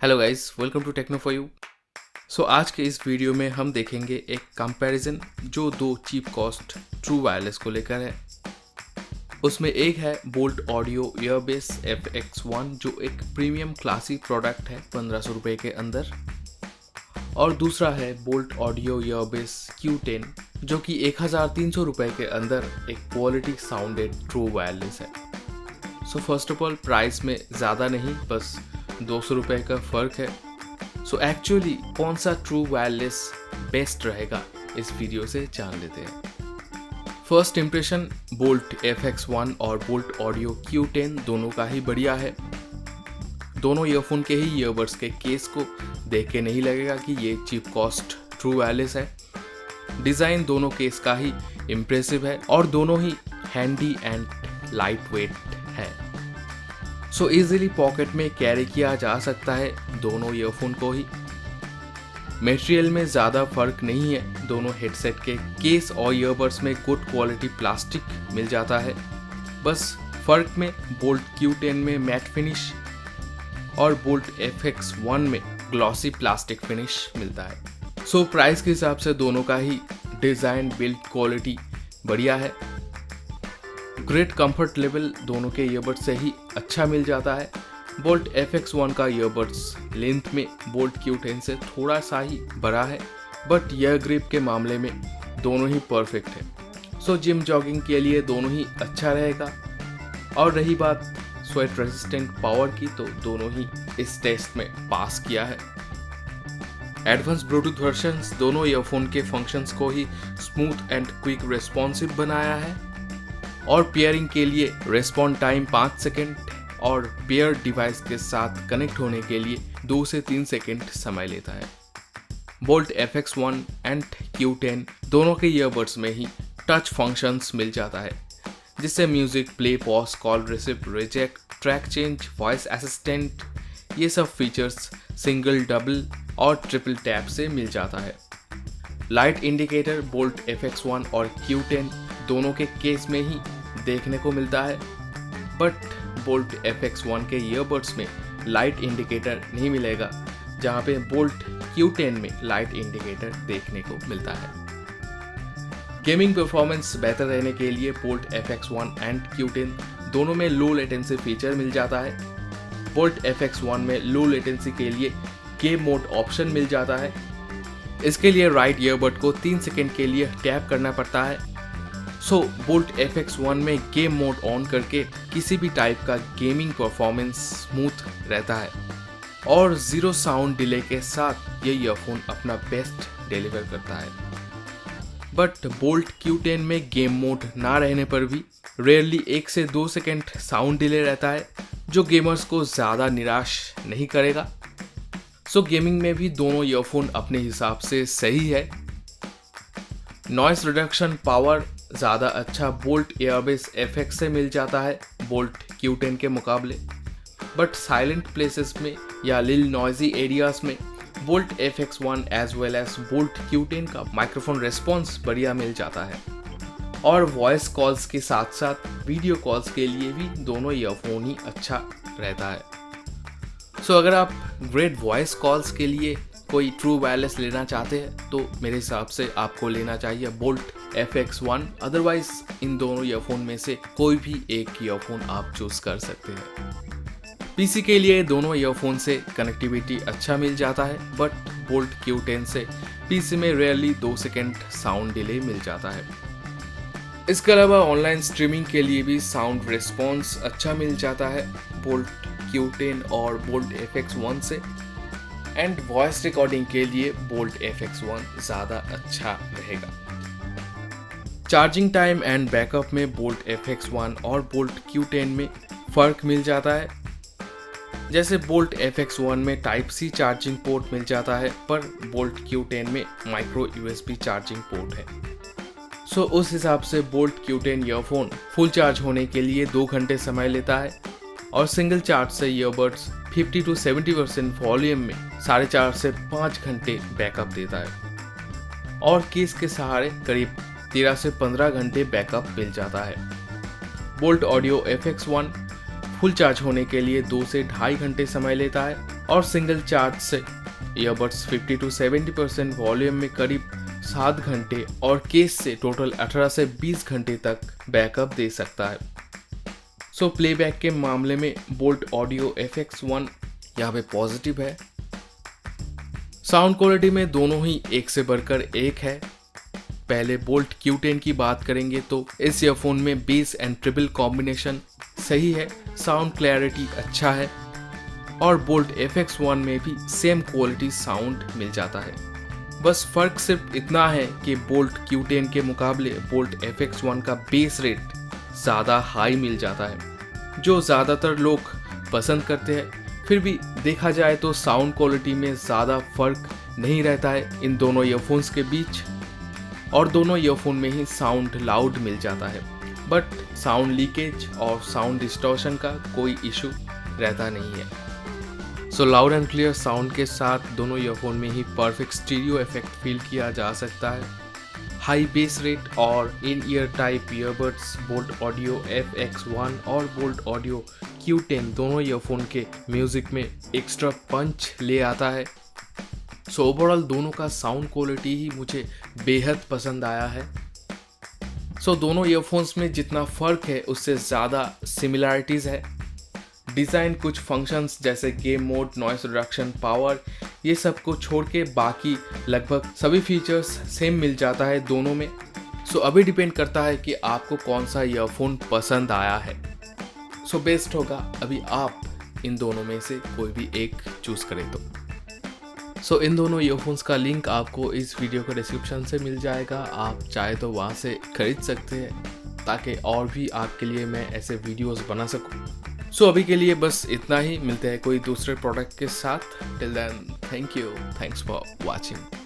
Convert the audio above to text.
Hello guys, welcome to Techno for you. So आज के इस वीडियो में हम देखेंगे एक कंपैरिजन जो दो चीप कॉस्ट ट्रू वायरलेस को लेकर है। उसमें एक है बोल्ट ऑडियो ईयरबेस Fx1 जो एक प्रीमियम क्लासी प्रोडक्ट है 1500 रुपये के अंदर, और दूसरा है बोल्ट ऑडियो ईयरबेस Q10 जो कि 1300 रुपये के अंदर एक क्वालिटी साउंडेड ट्रू वायरलेस है। So first of all price में ज़्यादा नहीं, बस 200 रुपये का फ़र्क है। सो एक्चुअली कौन सा ट्रू वायरलेस बेस्ट रहेगा इस वीडियो से जान लेते हैं। फर्स्ट इम्प्रेशन, बोल्ट Fx1 और बोल्ट ऑडियो Q10 दोनों का ही बढ़िया है। दोनों ईयरफोन के ही ईयरबड्स के केस को देख के नहीं लगेगा कि ये चीप कॉस्ट ट्रू वायरलेस है। डिज़ाइन दोनों केस का ही इम्प्रेसिव है और दोनों ही हैंडी एंड लाइट वेट है। सो इजीली पॉकेट में कैरी किया जा सकता है दोनों ईयरफोन को ही। मटेरियल में ज़्यादा फर्क नहीं है, दोनों हेडसेट के केस और ईयरबड्स में गुड क्वालिटी प्लास्टिक मिल जाता है। बस फर्क में बोल्ट Q10 में मैट फिनिश और बोल्ट Fx1 में ग्लॉसी प्लास्टिक फिनिश मिलता है। सो प्राइस के हिसाब से दोनों का ही डिज़ाइन बिल्ड क्वालिटी बढ़िया है। ग्रेट कंफर्ट लेवल दोनों के ईयरबड्स से ही अच्छा मिल जाता है। बोल्ट Fx1 का ईयरबड्स लेंथ में बोल्ट Q10 से थोड़ा सा ही बड़ा है, बट ईयर ग्रिप के मामले में दोनों ही परफेक्ट है। सो जिम जॉगिंग के लिए दोनों ही अच्छा रहेगा। और रही बात स्वेट रेजिस्टेंट पावर की, तो दोनों ही इस टेस्ट में पास किया है। एडवांस ब्लूटूथ वर्जन्स दोनों ईयरफोन के फंक्शंस को ही स्मूथ एंड क्विक रेस्पॉन्सिव बनाया है, और पेयरिंग के लिए रेस्पॉन्ड टाइम 5 सेकेंड और पेयर डिवाइस के साथ कनेक्ट होने के लिए 2 से 3 सेकेंड समय लेता है। बोल्ट Fx1 एंड Q10 दोनों के ईयरबड्स में ही टच फंक्शंस मिल जाता है, जिससे music play, pause, call receive, reject, track change, voice assistant, ये सब फीचर्स सिंगल, डबल और ट्रिपल टैप से मिल जाता है। लाइट इंडिकेटर बोल्ट Fx1 और Q10 दोनों के केस में ही देखने को मिलता है, बट बोल्ट Fx1 के ईयरबड्स में लाइट इंडिकेटर नहीं मिलेगा, जहां पे बोल्ट Q10 में लाइट इंडिकेटर देखने को मिलता है। गेमिंग परफॉर्मेंस बेहतर रहने के लिए बोल्ट Fx1 एंड Q10 दोनों में लो लेटेंसी फीचर मिल जाता है। बोल्ट Fx1 में लो लेटेंसी के लिए गेम मोड ऑप्शन मिल जाता है। इसके लिए राइट ईयरबड को 3 सेकेंड के लिए टैप करना पड़ता है। सो बोल्ट Fx1 में गेम मोड ऑन करके किसी भी टाइप का गेमिंग परफॉर्मेंस स्मूथ रहता है, और ज़ीरो साउंड डिले के साथ ये ईयरफोन अपना बेस्ट डिलीवर करता है। बट बोल्ट Q10 में गेम मोड ना रहने पर भी रेयरली 1 से 2 सेकेंड साउंड डिले रहता है, जो गेमर्स को ज़्यादा निराश नहीं करेगा। सो गेमिंग में भी दोनों ईयरफोन अपने हिसाब से सही है। नॉइस रिडक्शन पावर ज़्यादा अच्छा बोल्ट एयरबेस Fx से मिल जाता है बोल्ट Q10 के मुकाबले, बट साइलेंट प्लेसेस में या लिल नॉइजी एरियाज में Boult Fx1 as well as Boult Q10 का माइक्रोफोन रेस्पॉन्स बढ़िया मिल जाता है। और वॉइस कॉल्स के साथ साथ वीडियो कॉल्स के लिए भी दोनों ईयरफोन ही अच्छा रहता है। सो अगर आप ग्रेट वॉइस कॉल्स के लिए कोई ट्रू वायरलेस लेना चाहते हैं, तो मेरे हिसाब से आपको लेना चाहिए बोल्ट Fx1। अदरवाइज इन दोनों ईयरफोन में से कोई भी एक ईयरफोन आप चूज कर सकते हैं। पीसी के लिए दोनों ईयरफोन से कनेक्टिविटी अच्छा मिल जाता है, बट बोल्ट Q10 से पीसी में रेयरली 2 सेकेंड साउंड डिले मिल जाता है। इसके अलावा ऑनलाइन स्ट्रीमिंग के लिए भी साउंड रिस्पॉन्स अच्छा मिल जाता है बोल्ट Q10 और बोल्ट Fx1 से, एंड वॉइस रिकॉर्डिंग के लिए बोल्ट Fx1 ज़्यादा अच्छा रहेगा। चार्जिंग टाइम एंड बैकअप में बोल्ट Fx1 और बोल्ट Q10 में फ़र्क मिल जाता है। जैसे बोल्ट Fx1 में टाइप C चार्जिंग पोर्ट मिल जाता है, पर बोल्ट Q10 में माइक्रो USB चार्जिंग पोर्ट है। सो उस हिसाब से bolt Q10 earphone full charge होने के लिए 2 घंटे समय लेता है, और सिंगल चार्ज से ईयरबड्स 50 to 70% वॉल्यूम में 4.5 से 5 घंटे बैकअप देता है, और केस के सहारे करीब 13 से 15 घंटे बैकअप मिल जाता है। Bolt audio Fx1 full charge होने के लिए 2 से 2.5 घंटे समय लेता है और सिंगल चार्ज से ईयरबड्स 50 to 70% वॉल्यूम में करीब 7 घंटे और केस से टोटल 18 से 20 घंटे तक बैकअप दे सकता है। सो प्लेबैक के मामले में बोल्ट ऑडियो Fx1 यहाँ पे पॉजिटिव है। साउंड क्वालिटी में दोनों ही एक से बढ़कर एक है। पहले बोल्ट Q10 की बात करेंगे तो इस ईयरफोन में बेस एंड ट्रिपल कॉम्बिनेशन सही है, साउंड क्लैरिटी अच्छा है और बोल्ट Fx1 में भी सेम क्वालिटी साउंड मिल जाता है। बस फर्क सिर्फ इतना है कि बोल्ट Q10 के मुकाबले बोल्ट Fx1 का बेस रेट ज़्यादा हाई मिल जाता है जो ज़्यादातर लोग पसंद करते हैं। फिर भी देखा जाए तो साउंड क्वालिटी में ज़्यादा फर्क नहीं रहता है इन दोनों ईयरफोन्स के बीच और दोनों ईयरफोन में ही साउंड लाउड मिल जाता है, बट साउंड लीकेज और साउंड डिस्टॉर्शन का कोई इशू रहता नहीं है। So loud and clear sound के साथ दोनों ईयरफोन में ही परफेक्ट स्टीरियो इफेक्ट फील किया जा सकता है। हाई बेस रेट और in ear type earbuds Boult audio Fx1 और बोल्ट ऑडियो Q10 दोनों ईयरफोन के म्यूजिक में एक्स्ट्रा पंच ले आता है। सो ओवरऑल दोनों का साउंड क्वालिटी ही मुझे बेहद पसंद आया है। सो दोनों ईयरफोन्स में जितना फ़र्क है उससे ज़्यादा सिमिलैरिटीज़ है। डिज़ाइन, कुछ फंक्शंस जैसे game mode, noise reduction, power, ये सब को छोड़ के बाकी लगभग सभी फीचर्स सेम मिल जाता है दोनों में। सो अभी डिपेंड करता है कि आपको कौन सा ईयरफोन पसंद आया है। सो बेस्ट होगा अभी आप इन दोनों में से कोई भी एक चूज़ करें तो। सो इन दोनों ईयरफोन्स का लिंक आपको इस वीडियो के डिस्क्रिप्शन से मिल जाएगा। आप चाहे तो वहाँ से खरीद सकते हैं ताकि और भी आपके लिए मैं ऐसे वीडियोस बना सकूं। सो अभी के लिए बस इतना ही, मिलते हैं कोई दूसरे प्रोडक्ट के साथ। Till then, thank you, thanks for watching.